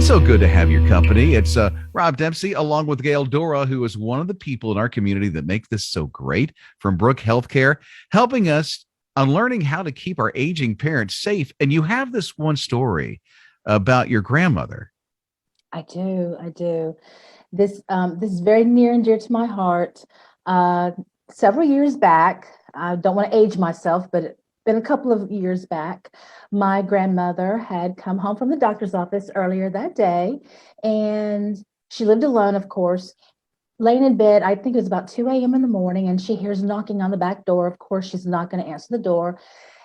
So good to have your company. It's Rob Dempsey, along with Gail Dorroh, who is one of the people in our community that make this so great from Brook Healthcare, helping us on learning how to keep our aging parents safe. And you have this one story about your grandmother. I do. I do. This is very near and dear to my heart. Uh, Several years back, I don't want to age myself, but it's been a couple of years back, my grandmother had come home from the doctor's office earlier that day, and she lived alone, of course, laying in bed. I think it was about 2 a.m. in the morning, and she hears knocking on the back door. Of course, she's not going to answer the door.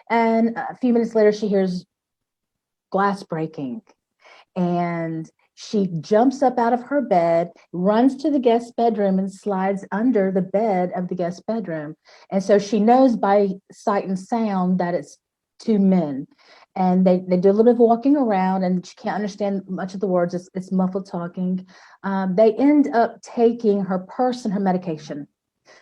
And a few minutes later, she hears glass breaking. And she jumps up out of her bed, runs to the guest bedroom, and slides under the bed of the guest bedroom. And so she knows by sight and sound that it's two men. And they do a little bit of walking around, and she can't understand much of the words. It's muffled talking. They end up taking her purse and her medication.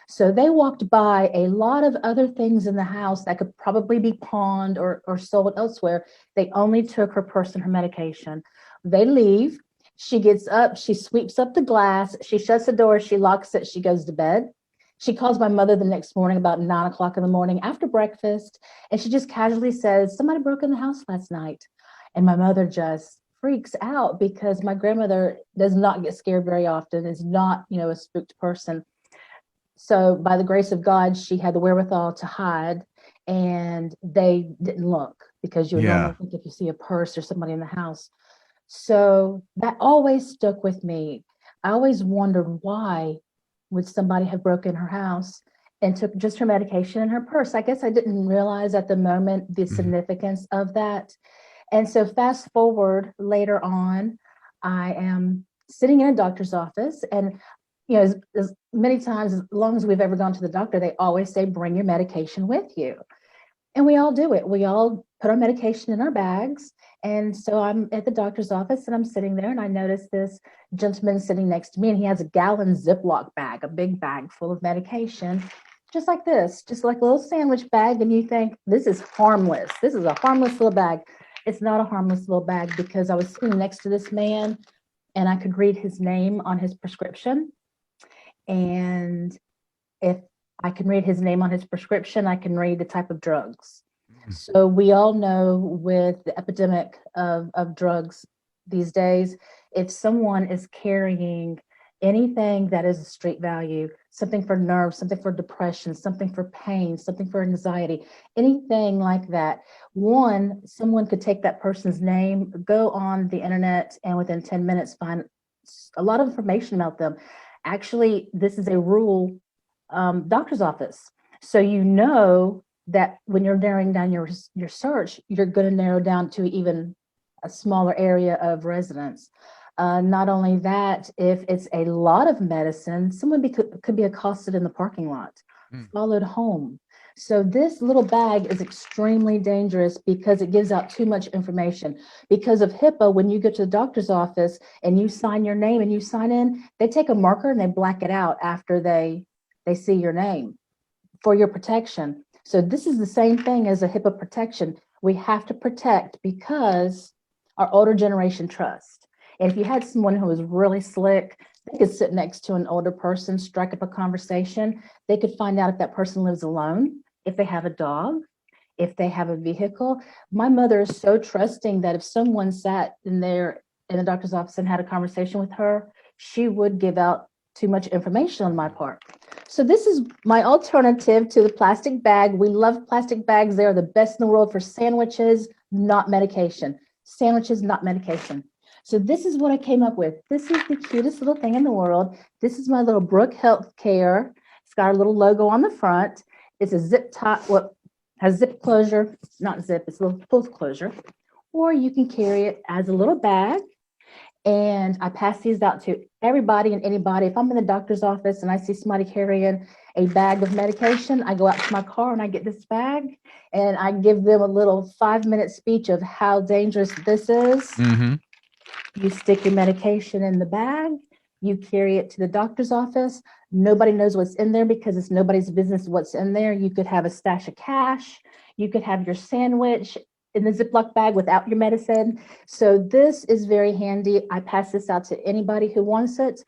So they walked by a lot of other things in the house that could probably be pawned or sold elsewhere. They only took her purse and her medication. They leave. She gets up, she sweeps up the glass, she shuts the door, she locks it, she goes to bed. She calls my mother the next morning about 9 o'clock in the morning after breakfast, and she just casually says, "Somebody broke in the house last night." And my mother just freaks out because my grandmother does not get scared very often, is not, a spooked person. So by the grace of God, she had the wherewithal to hide, and they didn't look, because you would normally Yeah. think if you see a purse or somebody in the house. So that always stuck with me. I always wondered, why would somebody have broken her house and took just her medication and her purse? I guess I didn't realize at the moment the Mhm. significance of that. And so fast forward later on, I am sitting in a doctor's office, and as many times as long as we've ever gone to the doctor, they always say, bring your medication with you. And we all do it. We all put our medication in our bags. And so I'm at the doctor's office, and I'm sitting there, and I notice this gentleman sitting next to me, and he has a gallon Ziploc bag, a big bag full of medication, just like this, just like a little sandwich bag. And you think, this is harmless. This is a harmless little bag. It's not a harmless little bag, because I was sitting next to this man, and I could read his name on his prescription. And if I can read his name on his prescription, I can read the type of drugs. So we all know, with the epidemic of drugs these days, if someone is carrying anything that is a street value, something for nerves, something for depression, something for pain, something for anxiety, anything like that, someone could take that person's name, go on the internet, and within 10 minutes find a lot of information about them. Actually, this is a rural doctor's office. So that when you're narrowing down your search, you're going to narrow down to even a smaller area of residence. Not only that, if it's a lot of medicine, someone could be accosted in the parking lot, Mm. followed home. So this little bag is extremely dangerous because it gives out too much information. Because of HIPAA, when you go to the doctor's office and you sign your name and you sign in, they take a marker and they black it out after they see your name for your protection. So this is the same thing as a HIPAA protection. We have to protect because our older generation trust. And if you had someone who was really slick, they could sit next to an older person, strike up a conversation. They could find out if that person lives alone, if they have a dog, if they have a vehicle. My mother is so trusting that if someone sat in there in the doctor's office and had a conversation with her, she would give out too much information on my part. So this is my alternative to the plastic bag. We love plastic bags. They're the best in the world for sandwiches, not medication. Sandwiches, not medication. So this is what I came up with. This is the cutest little thing in the world. This is my little Brook Healthcare. It's got a little logo on the front. It's a zip top, what has zip closure, not zip, it's a little full closure. Or you can carry it as a little bag. And I pass these out to everybody and anybody. If I'm in the doctor's office and I see somebody carrying a bag of medication, I go out to my car and I get this bag, and I give them a little 5-minute speech of how dangerous this is. Hmm. You stick your medication in the bag, you carry it to the doctor's office. Nobody knows what's in there because it's nobody's business what's in there. You could have a stash of cash, you could have your sandwich, in the Ziploc bag without your medicine. So this is very handy. I pass this out to anybody who wants it.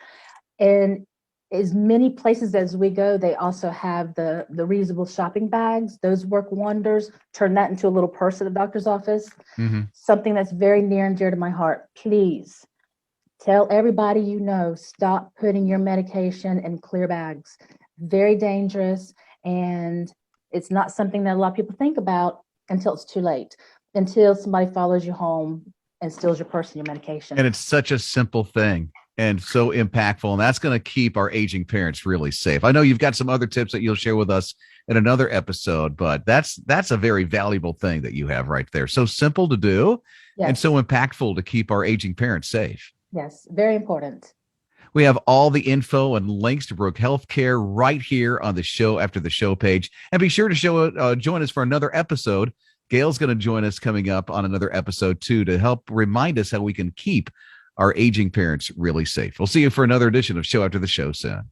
And as many places as we go, they also have the reusable shopping bags. Those work wonders. Turn that into a little purse at the doctor's office. Mhm. Something that's very near and dear to my heart. Please tell everybody you know, stop putting your medication in clear bags. Very dangerous, and it's not something that a lot of people think about until it's too late, until somebody follows you home and steals your purse and your medication. And it's such a simple thing and so impactful. And that's going to keep our aging parents really safe. I know you've got some other tips that you'll share with us in another episode, but that's a very valuable thing that you have right there. So simple to do, Yes. and so impactful to keep our aging parents safe. Yes, very important. We have all the info and links to Brooke Healthcare right here on the Show After the Show page. And be sure to join us for another episode. Gail's going to join us coming up on another episode too, to help remind us how we can keep our aging parents really safe. We'll see you for another edition of Show After the Show soon.